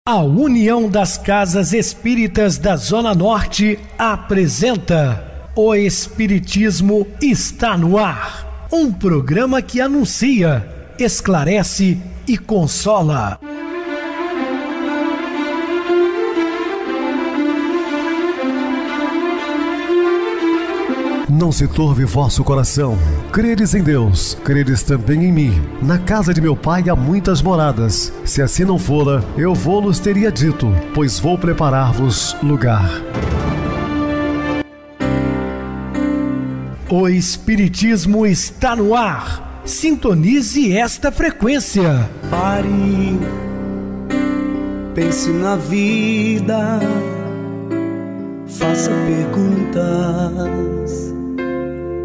A União das Casas Espíritas da Zona Norte apresenta O Espiritismo está no ar. Um programa que anuncia, esclarece e consola. Não se turve vosso coração. Credes em Deus, credes também em mim. Na casa de meu pai há muitas moradas. Se assim não fora, eu vou-los teria dito, pois vou preparar-vos lugar. O Espiritismo está no ar. Sintonize esta frequência. Pare, pense na vida, faça perguntas.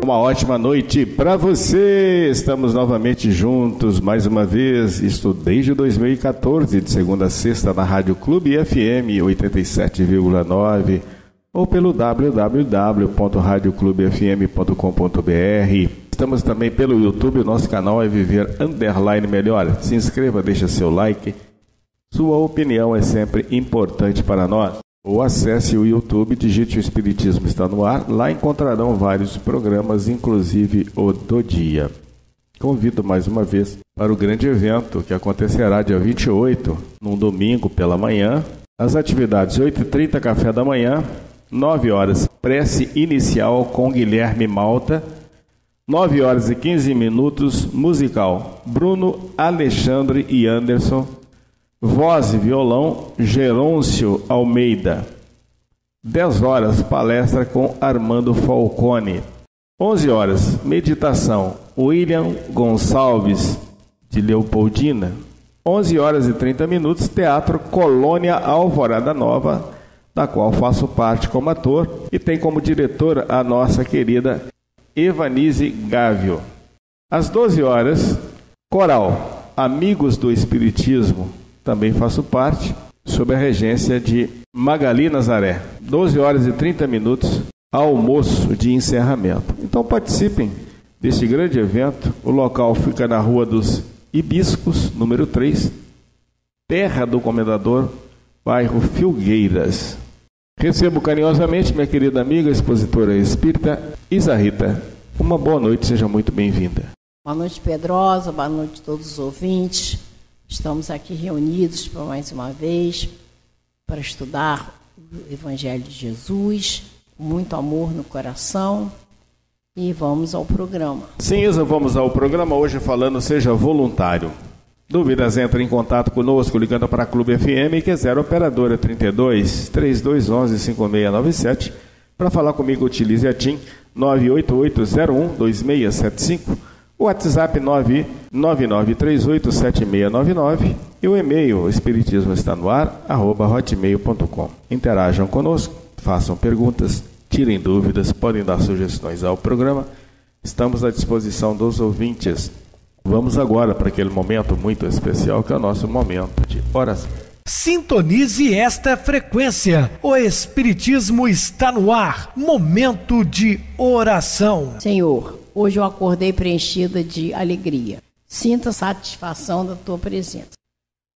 Uma ótima noite para você. Estamos novamente juntos mais uma vez, isto desde 2014, de segunda a sexta na Rádio Clube FM 87,9 ou pelo www.radioclubefm.com.br. Estamos também pelo YouTube, o nosso canal é Viver _ Melhor. Se inscreva, deixa seu like. Sua opinião é sempre importante para nós. Ou acesse o YouTube, digite O Espiritismo está no ar. Lá encontrarão vários programas, inclusive o do dia. Convido mais uma vez para o grande evento que acontecerá dia 28, num domingo pela manhã. As atividades: 8h30, café da manhã, 9 horas, prece inicial com Guilherme Malta, 9 horas e 15 minutos, musical, Bruno, Alexandre e Anderson. Voz e violão, Gerôncio Almeida. 10 horas, palestra com Armando Falcone. 11 horas, meditação, William Gonçalves, de Leopoldina. 11 horas e 30 minutos, teatro Colônia Alvorada Nova, da qual faço parte como ator e tem como diretora a nossa querida Evanise Gávio. Às 12 horas, coral Amigos do Espiritismo, também faço parte, sob a regência de Magali Nazaré. 12 horas e 30 minutos, almoço de encerramento. Então participem deste grande evento. O local fica na Rua dos Hibiscos, número 3, Terra do Comendador, bairro Filgueiras. Recebo carinhosamente minha querida amiga, expositora espírita, Isa Rita. Uma boa noite, seja muito bem-vinda. Boa noite, Pedrosa, boa noite a todos os ouvintes. Estamos aqui reunidos para mais uma vez para estudar o Evangelho de Jesus, com muito amor no coração, e vamos ao programa. Sim, Isa, vamos ao programa hoje falando Seja Voluntário. Dúvidas, entre em contato conosco ligando para a Clube FM, que é 0 operadora 32 3211 5697. Para falar comigo, utilize a TIM 988012675. O WhatsApp 999387699 e o e-mail espiritismoestanoar@hotmail.com. Interajam conosco, façam perguntas, tirem dúvidas, podem dar sugestões ao programa. Estamos à disposição dos ouvintes. Vamos agora para aquele momento muito especial que é o nosso momento de oração. Sintonize esta frequência. O Espiritismo está no ar. Momento de oração. Senhor, hoje eu acordei preenchida de alegria. Sinta a satisfação da tua presença.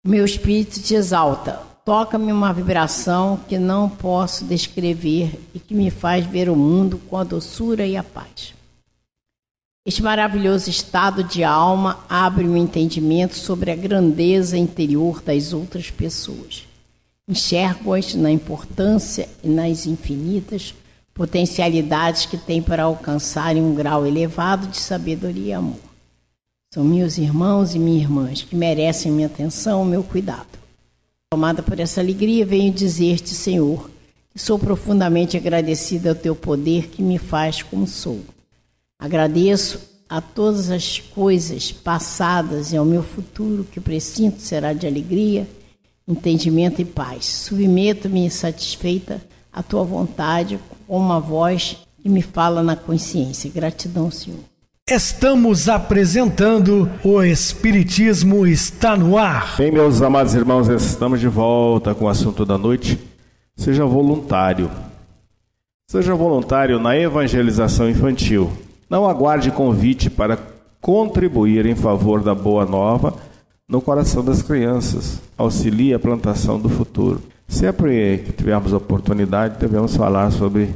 Meu espírito te exalta. Toca-me uma vibração que não posso descrever e que me faz ver o mundo com a doçura e a paz. Este maravilhoso estado de alma abre o entendimento sobre a grandeza interior das outras pessoas. Enxergo-as na importância e nas infinitas potencialidades que têm para alcançarem um grau elevado de sabedoria e amor. São meus irmãos e minhas irmãs que merecem minha atenção e meu cuidado. Tomada por essa alegria, venho dizer-te, Senhor, que sou profundamente agradecida ao teu poder que me faz como sou. Agradeço a todas as coisas passadas e ao meu futuro, que presinto será de alegria, entendimento e paz. Submeto-me satisfeita à tua vontade, com uma voz que me fala na consciência. Gratidão, Senhor. Estamos apresentando O Espiritismo está no ar. Bem, meus amados irmãos, estamos de volta com o assunto da noite. Seja voluntário. Seja voluntário na evangelização infantil. Não aguarde convite para contribuir em favor da Boa Nova no coração das crianças, auxilia a plantação do futuro. Sempre que tivermos oportunidade, devemos falar sobre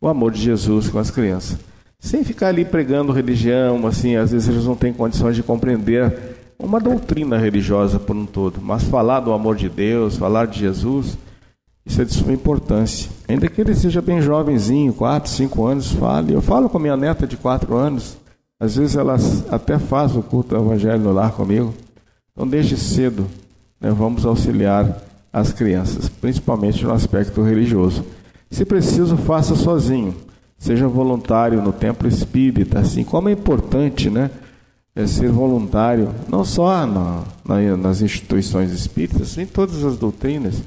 o amor de Jesus com as crianças, sem ficar ali pregando religião, assim, às vezes eles não têm condições de compreender uma doutrina religiosa por um todo, mas falar do amor de Deus, falar de Jesus, isso é de suma importância. Ainda que ele seja bem jovenzinho, 4, 5 anos, fale. Eu falo com a minha neta de 4 anos, às vezes ela até faz o culto do Evangelho no lar comigo. Então, desde cedo, vamos auxiliar as crianças, principalmente no aspecto religioso. Se preciso, faça sozinho. Seja voluntário no templo espírita, assim como é importante, ser voluntário, não só nas instituições espíritas, em todas as doutrinas.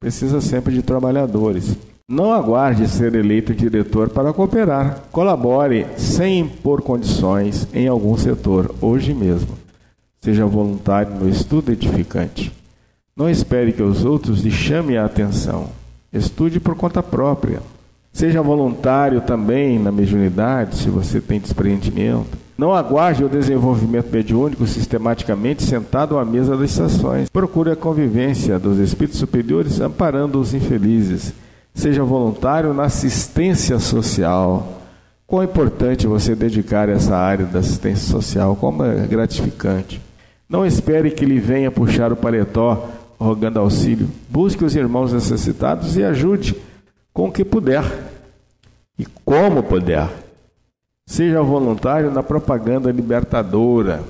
Precisa sempre de trabalhadores. Não aguarde ser eleito diretor para cooperar. Colabore sem impor condições em algum setor, hoje mesmo. Seja voluntário no estudo edificante. Não espere que os outros lhe chamem a atenção. Estude por conta própria. Seja voluntário também na mediunidade, se você tem desprendimento. Não aguarde o desenvolvimento mediúnico sistematicamente sentado à mesa das sessões. Procure a convivência dos espíritos superiores amparando os infelizes. Seja voluntário na assistência social. Quão importante você dedicar essa área da assistência social, como é gratificante. Não espere que lhe venha puxar o paletó rogando auxílio. Busque os irmãos necessitados e ajude com o que puder e como puder. Seja voluntário na propaganda libertadora.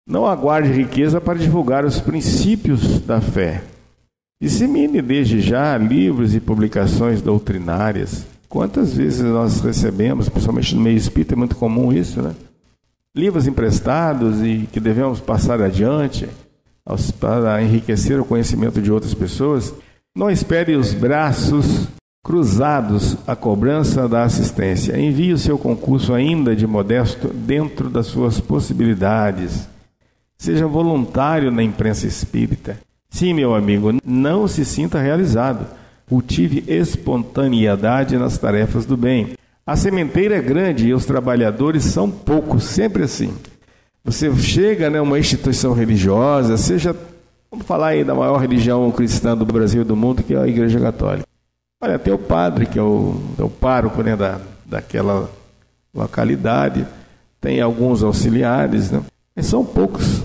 Não aguarde riqueza para divulgar os princípios da fé. Dissemine desde já livros e publicações doutrinárias. Quantas vezes nós recebemos, principalmente no meio espírita, é muito comum isso, livros emprestados e que devemos passar adiante para enriquecer o conhecimento de outras pessoas. Não espere os braços cruzados à cobrança da assistência. Envie o seu concurso ainda de modesto dentro das suas possibilidades. Seja voluntário na imprensa espírita. Sim, meu amigo, não se sinta realizado. Cultive espontaneidade nas tarefas do bem. A sementeira é grande e os trabalhadores são poucos, sempre assim. Você chega a uma instituição religiosa, seja, vamos falar aí da maior religião cristã do Brasil e do mundo, que é a Igreja Católica. Olha, tem o padre, que é o pároco daquela localidade, tem alguns auxiliares, mas são poucos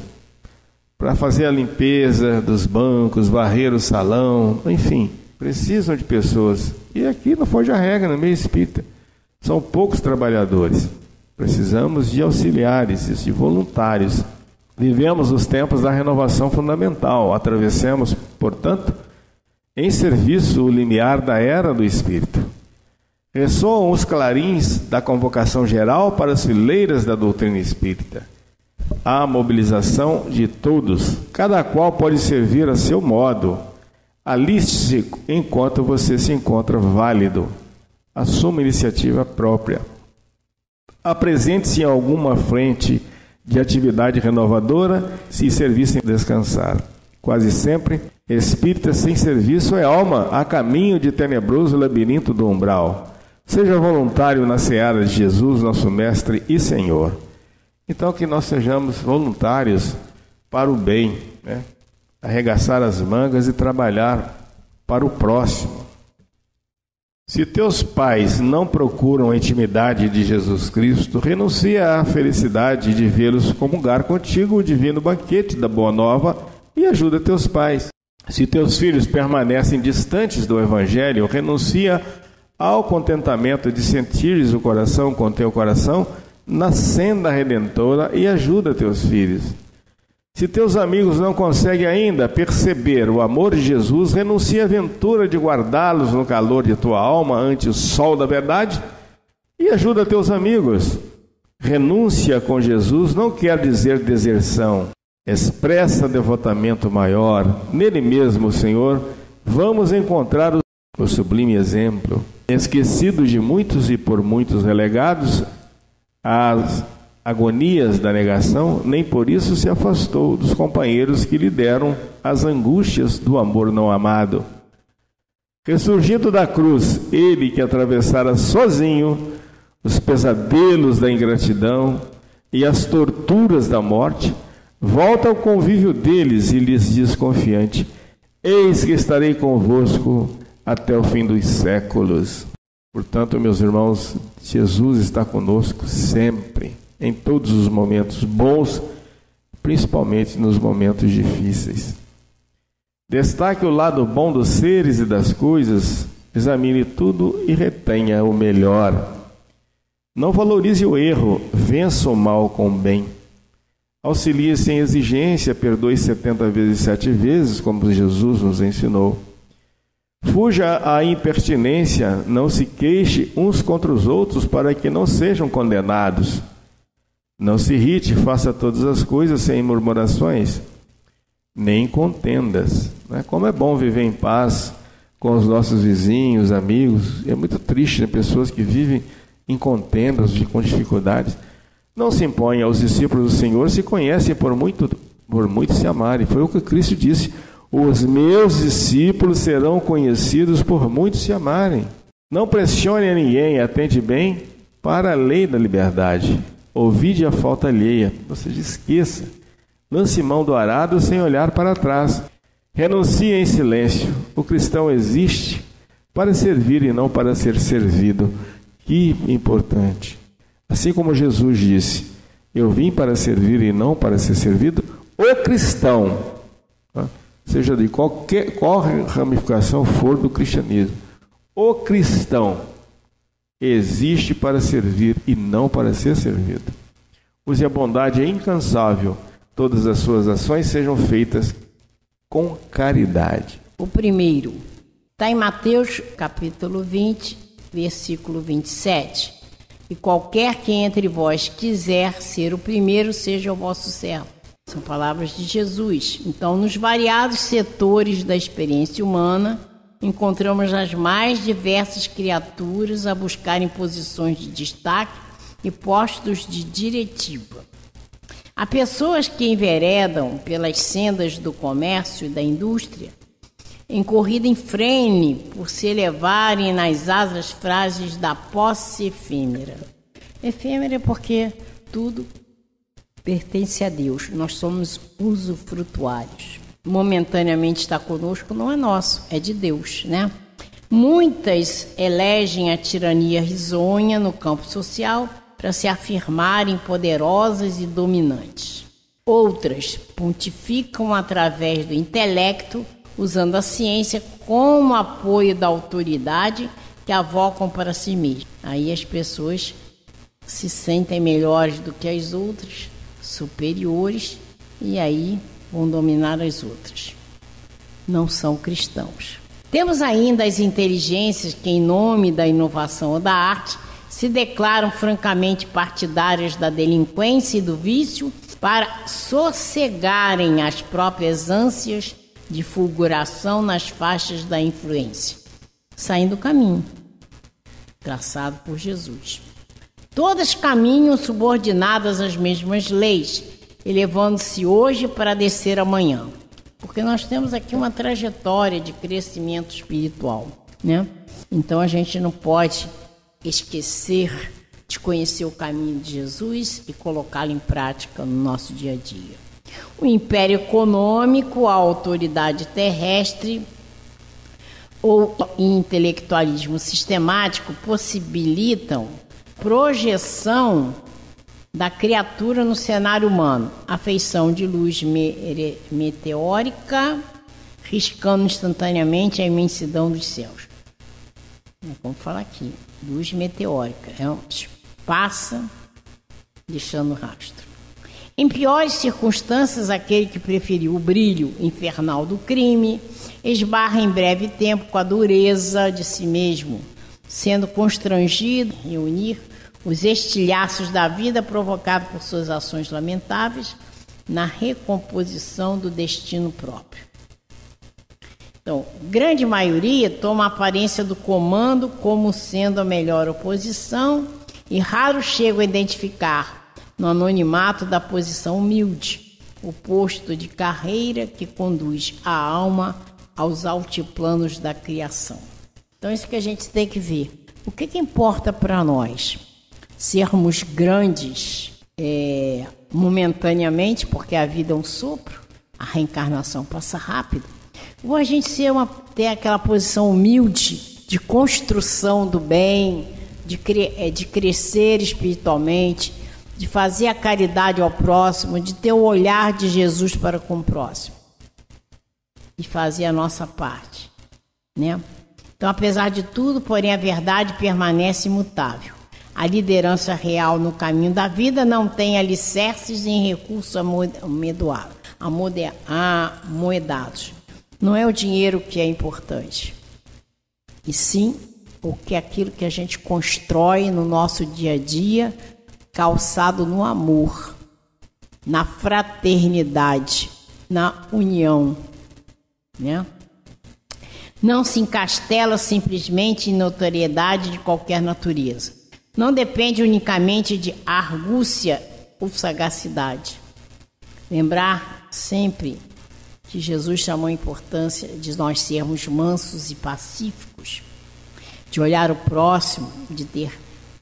para fazer a limpeza dos bancos, varrer o salão, enfim, precisam de pessoas. E aqui não foge a regra, no meio espírita, são poucos trabalhadores. Precisamos de auxiliares, de voluntários. Vivemos os tempos da renovação fundamental, atravessamos, portanto, em serviço o limiar da era do Espírito. Ressoam os clarins da convocação geral para as fileiras da doutrina espírita. Há mobilização de todos, cada qual pode servir a seu modo. Aliste-se enquanto você se encontra válido. Assuma iniciativa própria. Apresente-se em alguma frente de atividade renovadora se serviço em descansar. Quase sempre, espírita sem serviço é alma a caminho de tenebroso labirinto do umbral. Seja voluntário na seara de Jesus, nosso Mestre e Senhor. Então, que nós sejamos voluntários para o bem, arregaçar as mangas e trabalhar para o próximo. Se teus pais não procuram a intimidade de Jesus Cristo, renuncia à felicidade de vê-los comungar contigo o divino banquete da Boa Nova e ajuda teus pais. Se teus filhos permanecem distantes do Evangelho, renuncia ao contentamento de sentires o coração com teu coração na senda redentora e ajuda teus filhos. Se teus amigos não conseguem ainda perceber o amor de Jesus, renuncia à aventura de guardá-los no calor de tua alma ante o sol da verdade e ajuda teus amigos. Renúncia com Jesus não quer dizer deserção. Expressa devotamento maior. Nele mesmo, Senhor, vamos encontrar o sublime exemplo. Esquecido de muitos e por muitos relegados às agonias da negação, nem por isso se afastou dos companheiros que lhe deram as angústias do amor não amado. Ressurgindo da cruz, ele que atravessara sozinho os pesadelos da ingratidão e as torturas da morte, volta ao convívio deles e lhes diz confiante: eis que estarei convosco até o fim dos séculos. Portanto, meus irmãos, Jesus está conosco sempre, em todos os momentos bons, principalmente nos momentos difíceis. Destaque o lado bom dos seres e das coisas, examine tudo e retenha o melhor. Não valorize o erro, vença o mal com o bem. Auxilie sem exigência, perdoe 70 vezes 7 vezes, como Jesus nos ensinou. Fuja à impertinência, não se queixe uns contra os outros para que não sejam condenados. Não se irrite, faça todas as coisas sem murmurações, nem contendas. Como é bom viver em paz com os nossos vizinhos, amigos. É muito triste, né? Pessoas que vivem em contendas, com dificuldades. Não se imponha aos discípulos do Senhor, se conhecem por muito se amarem. Foi o que Cristo disse: os meus discípulos serão conhecidos por muito se amarem. Não pressione a ninguém, atende bem para a lei da liberdade. Ouvide a falta alheia, ou seja, esqueça. Lance mão do arado sem olhar para trás. Renuncie em silêncio. O cristão existe para servir e não para ser servido. Que importante. Assim como Jesus disse: eu vim para servir e não para ser servido, o cristão, seja de qual ramificação for do cristianismo, o cristão existe para servir e não para ser servido. Use a bondade incansável. Todas as suas ações sejam feitas com caridade. O primeiro está em Mateus capítulo 20, versículo 27. E qualquer que entre vós quiser ser o primeiro, seja o vosso servo. São palavras de Jesus. Então, nos variados setores da experiência humana, encontramos as mais diversas criaturas a buscarem posições de destaque e postos de diretiva. Há pessoas que enveredam pelas sendas do comércio e da indústria, em corrida em frene, por se elevarem nas asas frágeis da posse efêmera. Efêmera porque tudo pertence a Deus, nós somos usufrutuários. Momentaneamente está conosco não é nosso, é de Deus, né? Muitas elegem a tirania risonha no campo social para se afirmarem poderosas e dominantes. Outras pontificam através do intelecto, usando a ciência como apoio da autoridade que avocam para si mesmas. Aí as pessoas se sentem melhores do que as outras, superiores, e aí vão dominar as outras. Não são cristãos. Temos ainda as inteligências que, em nome da inovação ou da arte, se declaram francamente partidárias da delinquência e do vício para sossegarem as próprias ânsias de fulguração nas faixas da influência, saindo do caminho traçado por Jesus. Todas caminham subordinadas às mesmas leis, elevando-se hoje para descer amanhã, porque nós temos aqui uma trajetória de crescimento espiritual, né? Então a gente não pode esquecer de conhecer o caminho de Jesus e colocá-lo em prática no nosso dia a dia. O império econômico, a autoridade terrestre ou o intelectualismo sistemático possibilitam projeção da criatura no cenário humano, a feição de luz meteórica, riscando instantaneamente a imensidão dos céus. Vamos falar aqui, luz meteórica, passa deixando rastro. Em piores circunstâncias, aquele que preferiu o brilho infernal do crime esbarra em breve tempo com a dureza de si mesmo, sendo constrangido a reunir os estilhaços da vida provocados por suas ações lamentáveis na recomposição do destino próprio. Então, grande maioria toma a aparência do comando como sendo a melhor oposição e raros chegam a identificar no anonimato da posição humilde o posto de carreira que conduz a alma aos altiplanos da criação. Então, isso que a gente tem que ver. O que importa para nós? Sermos grandes momentaneamente, porque a vida é um sopro, a reencarnação passa rápido, ou a gente ter aquela posição humilde de construção do bem, de crescer espiritualmente, de fazer a caridade ao próximo, de ter o olhar de Jesus para com o próximo e fazer a nossa parte, né? Então, apesar de tudo, porém, a verdade permanece imutável. A liderança real no caminho da vida não tem alicerces em recursos amoedados. Não é o dinheiro que é importante, e sim aquilo que a gente constrói no nosso dia a dia, calçado no amor, na fraternidade, na união, né? Não se encastela simplesmente em notoriedade de qualquer natureza. Não depende unicamente de argúcia ou sagacidade. Lembrar sempre que Jesus chamou a importância de nós sermos mansos e pacíficos, de olhar o próximo, de ter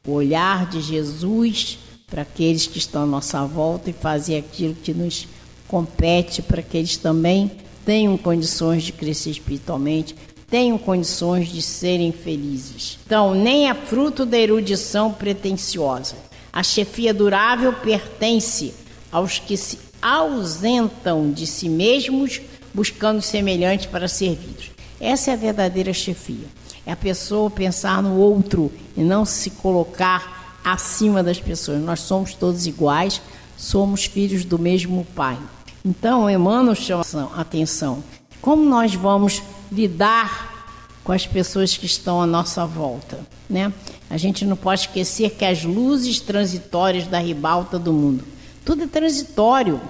o olhar de Jesus para aqueles que estão à nossa volta e fazer aquilo que nos compete para que eles também tenham condições de crescer espiritualmente, tenham condições de serem felizes. Então, nem é fruto da erudição pretensiosa. A chefia durável pertence aos que se ausentam de si mesmos, buscando semelhantes para servidos. Essa é a verdadeira chefia. É a pessoa pensar no outro e não se colocar acima das pessoas. Nós somos todos iguais, somos filhos do mesmo Pai. Então, Emmanuel chama a atenção. Como nós vamos lidar com as pessoas que estão à nossa volta, né? A gente não pode esquecer que as luzes transitórias da ribalta do mundo, tudo é transitório.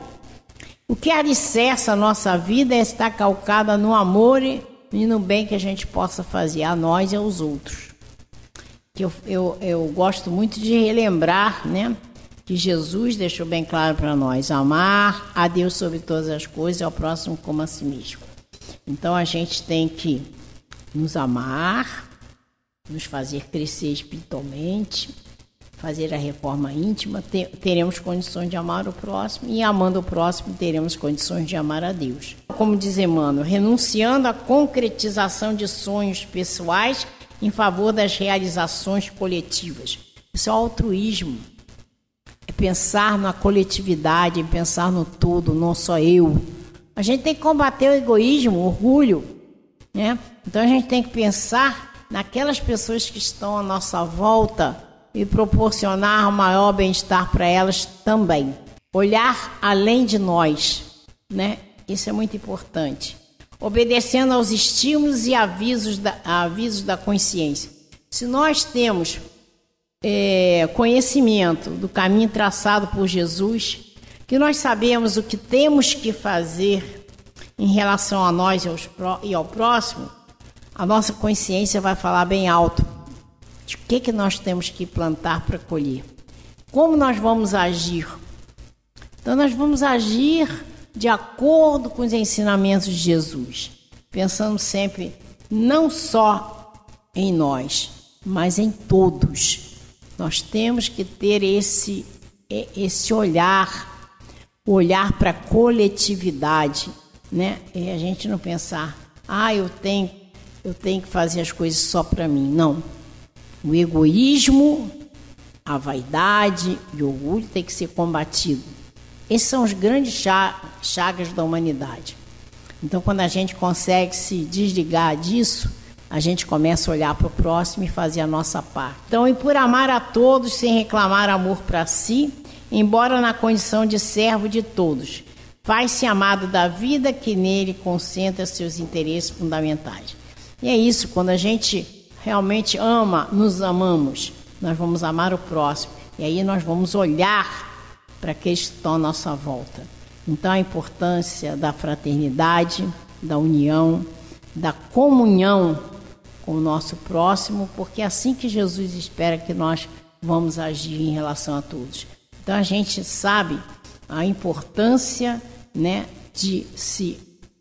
O que alicerça a nossa vida é estar calcada no amor e no bem que a gente possa fazer a nós e aos outros. Eu gosto muito de relembrar, né, que Jesus deixou bem claro para nós: amar a Deus sobre todas as coisas e ao próximo como a si mesmo. Então a gente tem que nos amar, nos fazer crescer espiritualmente, fazer a reforma íntima, teremos condições de amar o próximo, e amando o próximo teremos condições de amar a Deus. Como diz Emmanuel, renunciando à concretização de sonhos pessoais em favor das realizações coletivas. Isso é altruísmo, é pensar na coletividade, é pensar no todo, não só eu. A gente tem que combater o egoísmo, o orgulho, né? Então a gente tem que pensar naquelas pessoas que estão à nossa volta e proporcionar o maior bem-estar para elas também. Olhar além de nós, né? Isso é muito importante. Obedecendo aos estímulos e avisos da consciência. Se nós temos conhecimento do caminho traçado por Jesus, que nós sabemos o que temos que fazer em relação a nós e ao próximo, a nossa consciência vai falar bem alto de o que nós temos que plantar para colher. Como nós vamos agir? Então nós vamos agir de acordo com os ensinamentos de Jesus, pensando sempre não só em nós, mas em todos. Nós temos que ter esse olhar, o olhar para a coletividade, né? E a gente não pensar, eu tenho que fazer as coisas só para mim. Não. O egoísmo, a vaidade e o orgulho tem que ser combatido. Esses são os grandes chagas da humanidade. Então, quando a gente consegue se desligar disso, a gente começa a olhar para o próximo e fazer a nossa parte. Então, e por amar a todos sem reclamar amor para si, embora na condição de servo de todos, faz-se amado da vida que nele concentra seus interesses fundamentais. E é isso, quando a gente realmente ama, nos amamos, nós vamos amar o próximo. E aí nós vamos olhar para aqueles que estão à nossa volta. Então a importância da fraternidade, da união, da comunhão com o nosso próximo, porque é assim que Jesus espera que nós vamos agir em relação a todos. Então a gente sabe a importância, né, de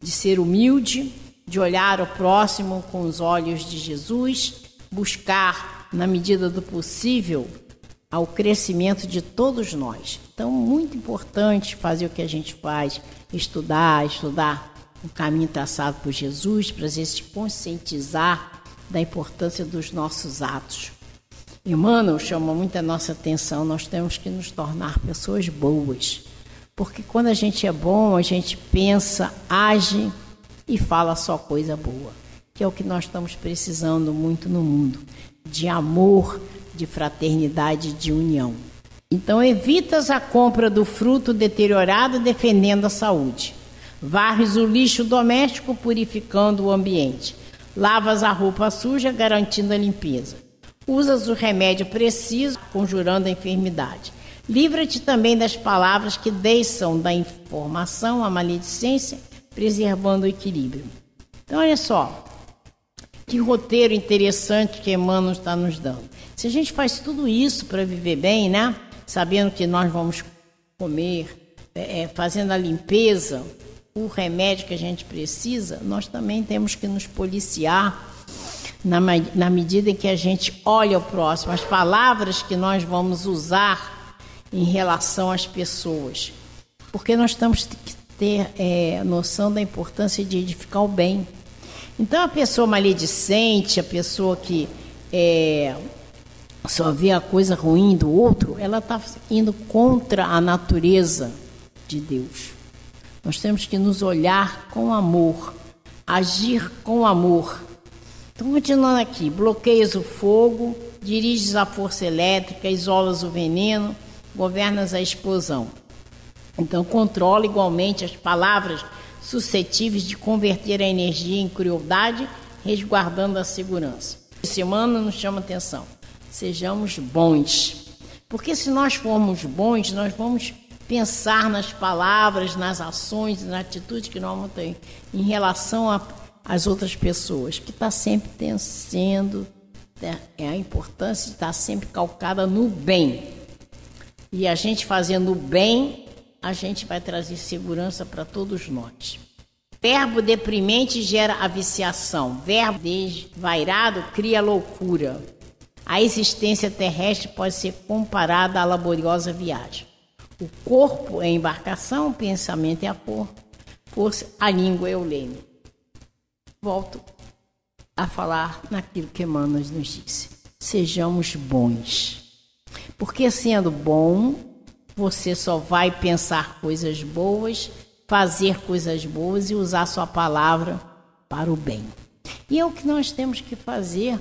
ser humilde, de olhar o próximo com os olhos de Jesus, buscar, na medida do possível, ao crescimento de todos nós. Então, muito importante fazer o que a gente faz, estudar o caminho traçado por Jesus, para a gente se conscientizar da importância dos nossos atos. Emmanuel chama muito a nossa atenção, nós temos que nos tornar pessoas boas, porque quando a gente é bom, a gente pensa, age e fala só coisa boa, que é o que nós estamos precisando muito no mundo, de amor, de fraternidade, de união. Então, evitas a compra do fruto deteriorado, defendendo a saúde. Varres o lixo doméstico, purificando o ambiente. Lavas a roupa suja, garantindo a limpeza. Usas o remédio preciso, conjurando a enfermidade. Livra-te também das palavras que deixam da informação a maledicência, preservando o equilíbrio. Então, olha só, que roteiro interessante que Emmanuel está nos dando. Se a gente faz tudo isso para viver bem, né? Sabendo que nós vamos comer, fazendo a limpeza, o remédio que a gente precisa, nós também temos que nos policiar na medida em que a gente olha o próximo, as palavras que nós vamos usar em relação às pessoas. Porque nós temos que ter noção da importância de edificar o bem. Então, a pessoa maledicente, a pessoa que só vê a coisa ruim do outro, ela está indo contra a natureza de Deus. Nós temos que nos olhar com amor, agir com amor. Então, continuando aqui, bloqueias o fogo, diriges a força elétrica, isolas o veneno, governas a explosão. Então, controla igualmente as palavras suscetíveis de converter a energia em crueldade, resguardando a segurança. Esse Emmanuel nos chama atenção. Sejamos bons. Porque se nós formos bons, nós vamos pensar nas palavras, nas ações, nas atitudes que nós vamos ter em relação às outras pessoas, que está sempre sendo, a importância de estar sempre calcada no bem. E a gente fazendo o bem, a gente vai trazer segurança para todos nós. Verbo deprimente gera a viciação. Verbo desvairado cria loucura. A existência terrestre pode ser comparada à laboriosa viagem. O corpo é a embarcação, o pensamento é a força, a língua é o leme. Volto a falar naquilo que Emmanuel nos disse. Sejamos bons. Porque sendo bom, você só vai pensar coisas boas, fazer coisas boas e usar sua palavra para o bem. E é o que nós temos que fazer.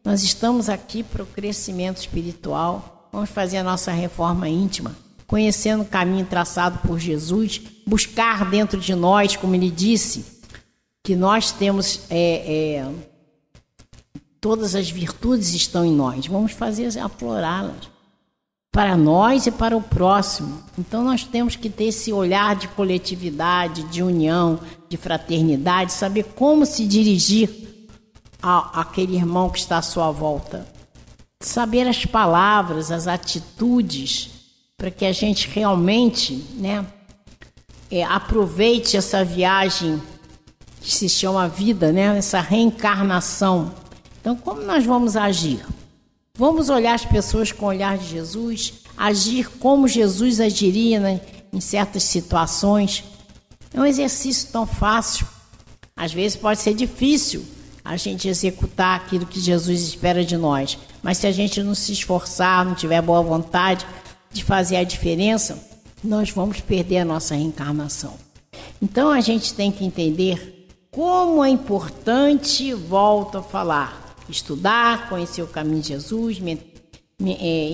Nós estamos aqui para o crescimento espiritual, vamos fazer a nossa reforma íntima, conhecendo o caminho traçado por Jesus, buscar dentro de nós, como ele disse, que nós temos, todas as virtudes estão em nós, vamos fazer aflorá-las para nós e para o próximo. Então nós temos que ter esse olhar de coletividade, de união, de fraternidade, saber como se dirigir àquele irmão que está à sua volta. Saber as palavras, as atitudes, para que a gente realmente, aproveite essa viagem que se chama vida, essa reencarnação. Então, como nós vamos agir? Vamos olhar as pessoas com o olhar de Jesus, agir como Jesus agiria em certas situações. É um exercício tão fácil. Às vezes pode ser difícil a gente executar aquilo que Jesus espera de nós. Mas se a gente não se esforçar, não tiver boa vontade de fazer a diferença, nós vamos perder a nossa reencarnação. Então a gente tem que entender como é importante, volto a falar, estudar, conhecer o caminho de Jesus,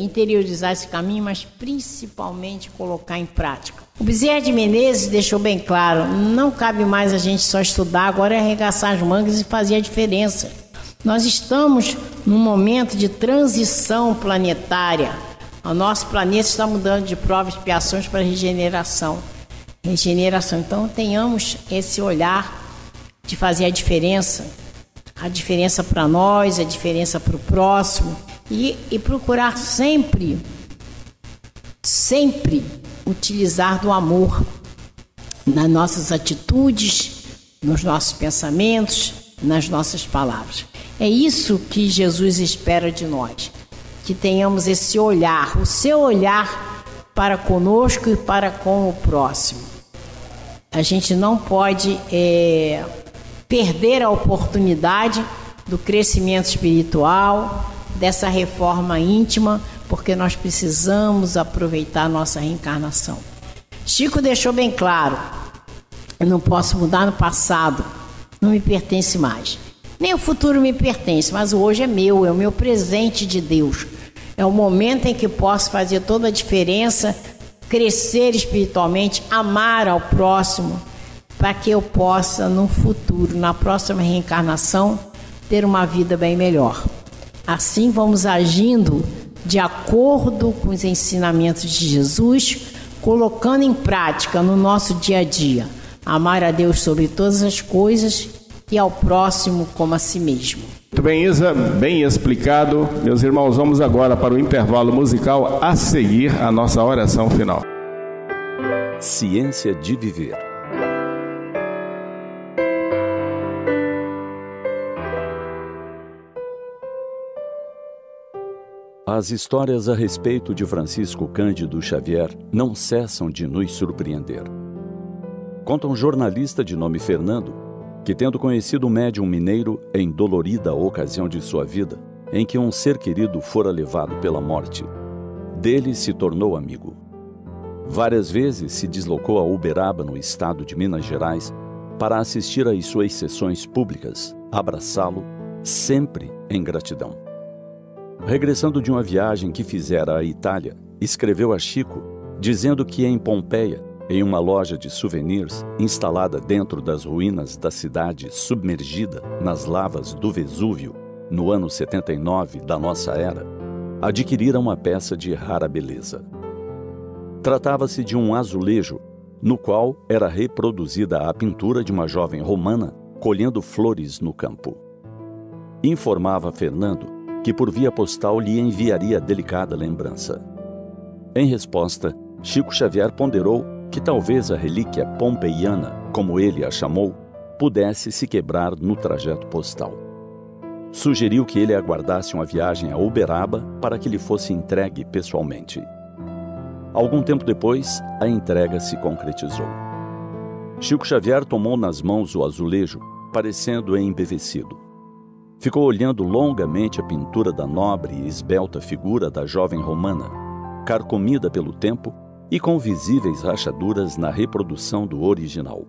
interiorizar esse caminho, mas principalmente colocar em prática. O Bezerra de Menezes deixou bem claro, não cabe mais a gente só estudar, agora é arregaçar as mangas e fazer a diferença. Nós estamos num momento de transição planetária. O nosso planeta está mudando de provas e expiações para regeneração. Então tenhamos esse olhar de fazer a diferença para nós, a diferença para o próximo e procurar sempre utilizar do amor nas nossas atitudes, nos nossos pensamentos, nas nossas palavras. É isso que Jesus espera de nós, que tenhamos esse olhar, o seu olhar para conosco e para com o próximo. A gente não pode perder a oportunidade do crescimento espiritual, dessa reforma íntima, porque nós precisamos aproveitar a nossa reencarnação. Chico deixou bem claro: eu não posso mudar no passado, não me pertence mais. Nem o futuro me pertence, mas o hoje é o meu presente de Deus. É o momento em que posso fazer toda a diferença, crescer espiritualmente, amar ao próximo, para que eu possa, no futuro, na próxima reencarnação, ter uma vida bem melhor. Assim vamos agindo de acordo com os ensinamentos de Jesus, colocando em prática no nosso dia a dia. Amar a Deus sobre todas as coisas e ao próximo como a si mesmo. Muito bem, Isa, bem explicado. Meus irmãos, vamos agora para o intervalo musical, a seguir a nossa oração final. Ciência de Viver. As histórias a respeito de Francisco Cândido Xavier não cessam de nos surpreender. Conta um jornalista de nome Fernando que, tendo conhecido um médium mineiro em dolorida ocasião de sua vida, em que um ser querido fora levado pela morte, dele se tornou amigo. Várias vezes se deslocou a Uberaba, no estado de Minas Gerais, para assistir às suas sessões públicas, abraçá-lo, sempre em gratidão. Regressando de uma viagem que fizera à Itália, escreveu a Chico, dizendo que em Pompeia, em uma loja de souvenirs instalada dentro das ruínas da cidade submergida nas lavas do Vesúvio, no ano 79 da nossa era, adquirira uma peça de rara beleza. Tratava-se de um azulejo, no qual era reproduzida a pintura de uma jovem romana colhendo flores no campo. Informava Fernando que por via postal lhe enviaria a delicada lembrança. Em resposta, Chico Xavier ponderou que talvez a relíquia pompeiana, como ele a chamou, pudesse se quebrar no trajeto postal. Sugeriu que ele aguardasse uma viagem a Uberaba para que lhe fosse entregue pessoalmente. Algum tempo depois, a entrega se concretizou. Chico Xavier tomou nas mãos o azulejo, parecendo embevecido. Ficou olhando longamente a pintura da nobre e esbelta figura da jovem romana, carcomida pelo tempo e com visíveis rachaduras na reprodução do original.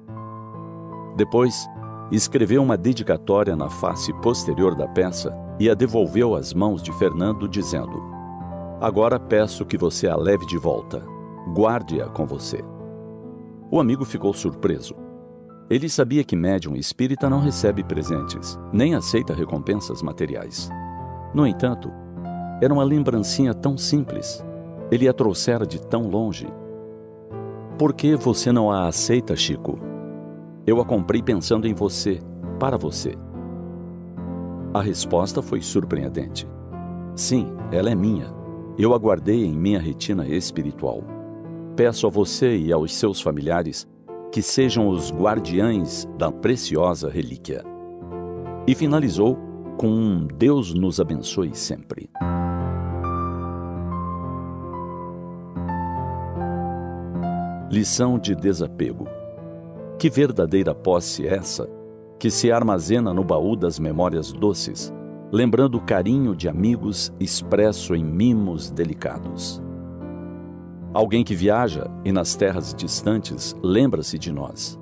Depois, escreveu uma dedicatória na face posterior da peça e a devolveu às mãos de Fernando, dizendo: "Agora peço que você a leve de volta. Guarde-a com você." O amigo ficou surpreso. Ele sabia que médium espírita não recebe presentes, nem aceita recompensas materiais. No entanto, era uma lembrancinha tão simples. Ele a trouxera de tão longe. "Por que você não a aceita, Chico? Eu a comprei pensando em você, para você." A resposta foi surpreendente. "Sim, ela é minha. Eu a guardei em minha retina espiritual. Peço a você e aos seus familiares que sejam os guardiães da preciosa relíquia." E finalizou com um "Deus nos abençoe sempre." Lição de desapego. Que verdadeira posse essa que se armazena no baú das memórias doces, lembrando o carinho de amigos expresso em mimos delicados. Alguém que viaja e nas terras distantes lembra-se de nós.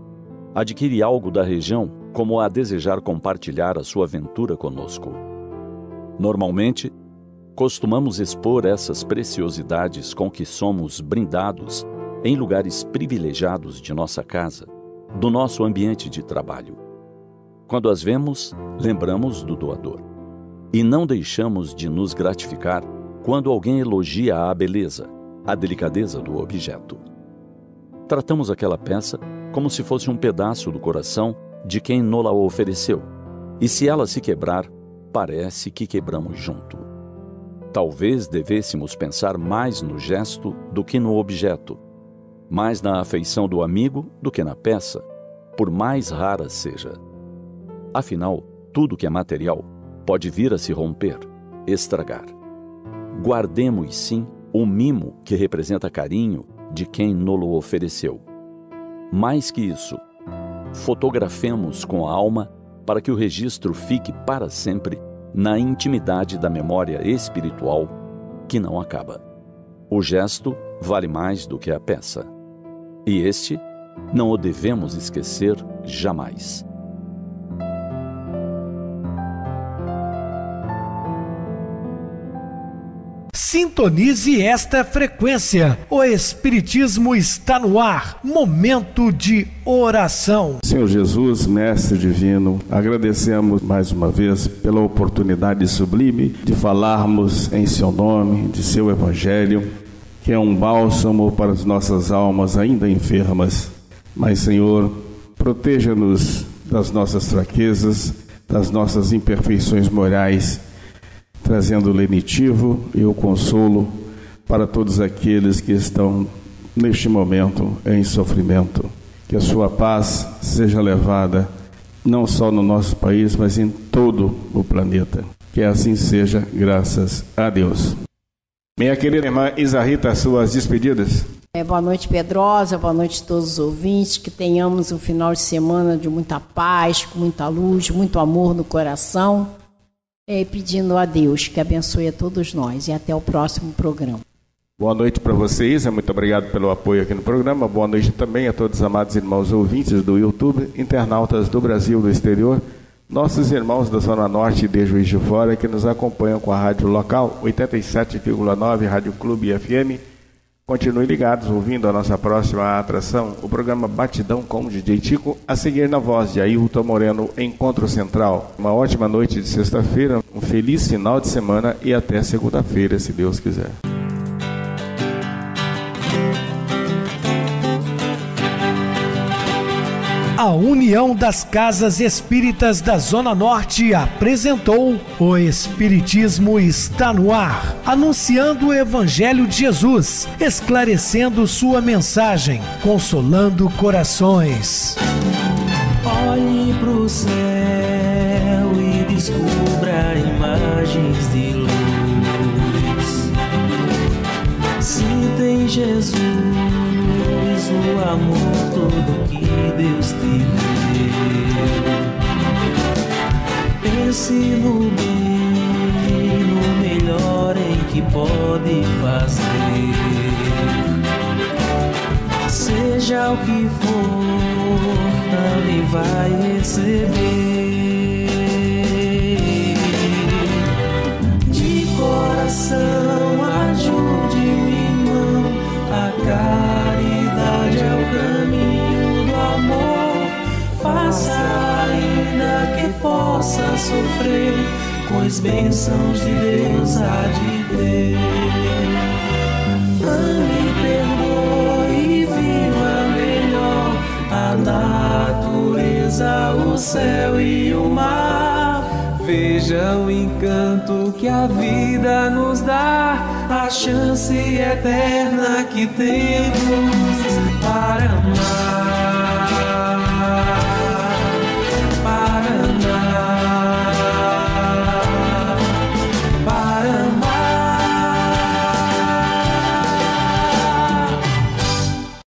Adquire algo da região como a desejar compartilhar a sua aventura conosco. Normalmente, costumamos expor essas preciosidades com que somos brindados em lugares privilegiados de nossa casa, do nosso ambiente de trabalho. Quando as vemos, lembramos do doador. E não deixamos de nos gratificar quando alguém elogia a beleza, a delicadeza do objeto. Tratamos aquela peça como se fosse um pedaço do coração de quem nos-la ofereceu, e se ela se quebrar, parece que quebramos junto. Talvez devêssemos pensar mais no gesto do que no objeto, mais na afeição do amigo do que na peça, por mais rara seja. Afinal, tudo que é material pode vir a se romper, estragar. Guardemos, sim, o mimo que representa carinho de quem nolo ofereceu. Mais que isso, fotografemos com a alma para que o registro fique para sempre na intimidade da memória espiritual que não acaba. O gesto vale mais do que a peça. E este não o devemos esquecer jamais. Sintonize esta frequência. O Espiritismo está no ar. Momento de oração. Senhor Jesus, Mestre Divino, agradecemos mais uma vez pela oportunidade sublime de falarmos em Seu nome, de Seu Evangelho, que é um bálsamo para as nossas almas ainda enfermas. Mas, Senhor, proteja-nos das nossas fraquezas, das nossas imperfeições morais, trazendo o lenitivo e o consolo para todos aqueles que estão neste momento em sofrimento. Que a sua paz seja levada não só no nosso país, mas em todo o planeta. Que assim seja, graças a Deus. Minha querida irmã Isa Rita, suas despedidas. Boa noite, Pedrosa, boa noite a todos os ouvintes, que tenhamos um final de semana de muita paz, com muita luz, muito amor no coração. Pedindo a Deus que abençoe a todos nós e até o próximo programa. Boa noite para vocês, muito obrigado pelo apoio aqui no programa. Boa noite também a todos os amados irmãos ouvintes do YouTube, internautas do Brasil e do exterior, nossos irmãos da Zona Norte e de Juiz de Fora que nos acompanham com a rádio local 87,9 Rádio Clube FM. Continuem ligados, ouvindo a nossa próxima atração, o programa Batidão com o DJ Tico, a seguir na voz de Ailton Moreno, Encontro Central. Uma ótima noite de sexta-feira, um feliz final de semana e até segunda-feira, se Deus quiser. A União das Casas Espíritas da Zona Norte apresentou O Espiritismo está no ar, anunciando o Evangelho de Jesus, esclarecendo sua mensagem, consolando corações. Olhe pro céu e descubra imagens de luz. Sinta em Jesus o amor todo que Deus te deu. Pense no bem, no melhor em que pode fazer. Seja o que for, também vai receber. De coração, ajude o irmão, a caridade é o caminho do amor. Faça ainda que possa sofrer, pois bênçãos de Deus há de ter. Ame, perdoe e viva melhor a natureza, o céu e o mar. Veja o encanto que a vida nos dá, a chance eterna que temos para amar.